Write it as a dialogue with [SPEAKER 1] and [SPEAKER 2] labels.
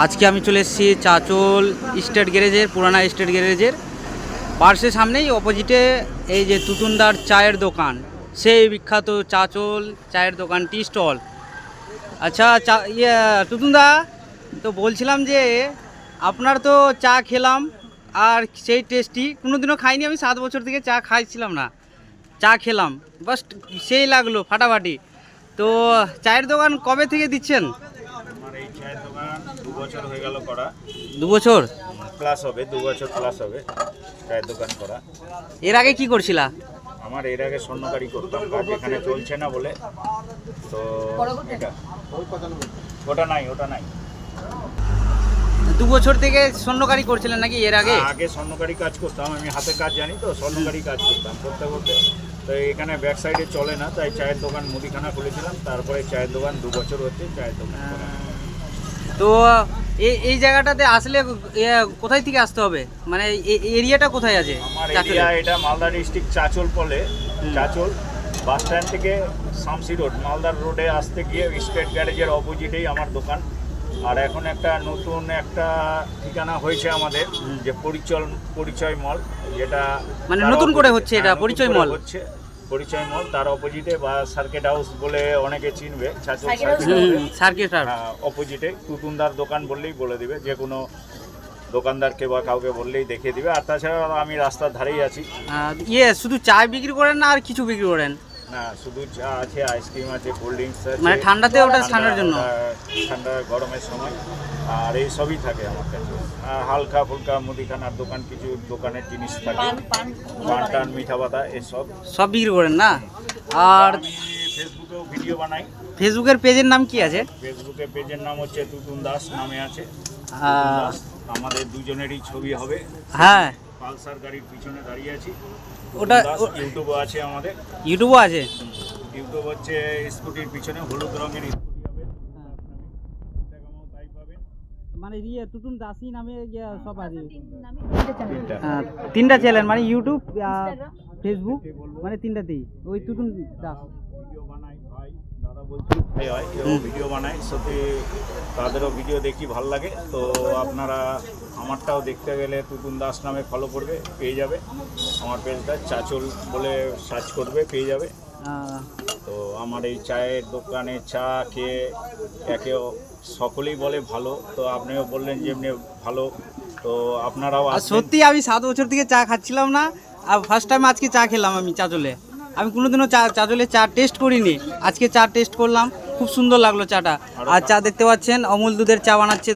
[SPEAKER 1] আজকে আমি চলে এসেছি চাচল স্টেট গ্যারেজের, পুরানা স্টেট গ্যারেজের পার্শ্বের সামনেই অপোজিটে এই যে তুতুনদার চায়ের দোকান, সেই বিখ্যাত চাচল চায়ের দোকান, টি স্টল। আচ্ছা তুতুনদা, তো বলছিলাম যে আপনার তো চা খেলাম, আর সেই টেস্টি কোনোদিনও খাইনি। আমি 7 বছর থেকে চা খাইছিলাম না, চা খেলাম, বাস সেই লাগলো ফাটাফাটি। তো চায়ের দোকান কবে থেকে দিচ্ছেন?
[SPEAKER 2] আমার এই চায়ের দোকান 2 বছর হয়ে গেল করা।
[SPEAKER 1] 2 বছর
[SPEAKER 2] প্লাস হবে, 2 বছর প্লাস হবে চায়ের দোকান করা।
[SPEAKER 1] এর আগে কি করছিলা?
[SPEAKER 2] আমার এর আগে স্বর্ণকারী করতাম, কাজ এখানে চলছে না বলে, তো এটা ওটা নাই
[SPEAKER 1] 2 বছর থেকে স্বর্ণকারী করছিলেন নাকি এর আগে?
[SPEAKER 2] আগে স্বর্ণকারী কাজ করতাম, আমি হাতে কাজ জানি তো, স্বর্ণকারী কাজ করতাম, করতে করতে তো এখানে ব্যাক সাইডে চলে না, তাই চায়ের দোকান মুদিখানা খুলেছিলাম। তারপরে চায়ের দোকান 2 বছর হচ্ছে চায়ের দোকান করা।
[SPEAKER 1] তো এই জায়গাটাতে আসলে কোথায় থেকে আসতে হবে, মানে এরিয়াটা কোথায় আছে?
[SPEAKER 2] আমার এরিয়া এটা মালদা ডিস্ট্রিক্ট চাচল বলে। চাচল বাস স্ট্যান্ড থেকে শামসি রোড, মালদার রোডে আসতে গিয়ে স্টেট গ্যারেজের অপোজিটেই আমার দোকান। আর এখন একটা নতুন একটা ঠিকানা হয়েছে আমাদের, যে পরিচয় মল, যেটা
[SPEAKER 1] মানে নতুন করে হচ্ছে, এটা পরিচয় মল
[SPEAKER 2] হচ্ছে। পরিচয় মল তার অপোজিটে, বা সার্কিট হাউস বলে অনেকে চিনবে,
[SPEAKER 1] সার্কিট
[SPEAKER 2] অপোজিটে তুতুনদার দোকান বললেই বলে দিবে, যে কোনো দোকানদারকে বা কাউকে বললেই দেখিয়ে দিবে। আর তাছাড়া আমি রাস্তার ধারেই আছি।
[SPEAKER 1] শুধু চা বিক্রি করেন না আর কিছু বিক্রি করেন?
[SPEAKER 2] না, শুধু চা আছে, আইসক্রিম আছে, কোল্ড ড্রিঙ্কস আছে,
[SPEAKER 1] মানে ঠান্ডাতে ওটা ঠান্ডার জন্য,
[SPEAKER 2] ঠান্ডা গরমের সময়, আর এই সবই থাকে আমার কাছে। আর হালকা ফুলকা মুদিখানার দোকান, কিছু দোকানের জিনিস থাকে, পান টান, মিঠা পাতা, এসব
[SPEAKER 1] সব বিক্রি করেন না? আর
[SPEAKER 2] ফেসবুকেও ভিডিও বানাই।
[SPEAKER 1] ফেসবুকের পেজের নাম কি আছে?
[SPEAKER 2] ফেসবুকের পেজের নাম হচ্ছে তুতুন দাস নামে আছে। আমাদের দুজনেরই ছবি হবে।
[SPEAKER 1] হ্যাঁ,
[SPEAKER 2] পালসার গাড়ির পিছনে দাঁড়িয়ে আছি।
[SPEAKER 1] ওটা
[SPEAKER 2] ইউটিউবও আছে আমাদের।
[SPEAKER 1] ইউটিউবও আছে?
[SPEAKER 2] ইউটিউব হচ্ছে স্কুটির পিছনে হলুদ রঙের স্কুটি হবে, ইনস্টাগ্রামেও তাই পাবেন।
[SPEAKER 1] মানে তুতুন দাসি নামে সব আছে?
[SPEAKER 2] 3টা।
[SPEAKER 1] 3টা চ্যানেল, মানে ইউটিউব, ফেসবুক, মানে 3টাতেই ওই তুতুন দাস।
[SPEAKER 2] ভিডিও বানাই ভাই, দাদা বলছি ভাই হয়, কেউ ভিডিও বানায়, সত্যি তাদেরও ভিডিও দেখি ভালো লাগে। তো আপনারা আমারটাও দেখতে গেলে তুতুন দাস নামে ফলো করবে, পেয়ে যাবে আমার পেজটা, চাচল বলে সার্চ করবে, পেয়ে যাবে। তো আমার এই চায়ের দোকানে চা খেয়ে সকলেই বলে ভালো, তো আপনিও বললেন যে এমনি ভালো, তো আপনারাও
[SPEAKER 1] সত্যি আমি 7 বছর থেকে চা খাচ্ছিলাম না, আর ফার্স্ট টাইম আজকে চা খেলাম আমি চাচলে। আমি কোনোদিনও চাচলে চা টেস্ট করিনি, আজকে চা টেস্ট করলাম, খুব সুন্দর লাগলো চাটা। আর চা দেখতে পাচ্ছেন অমুল দুধের চা বানাচ্ছে।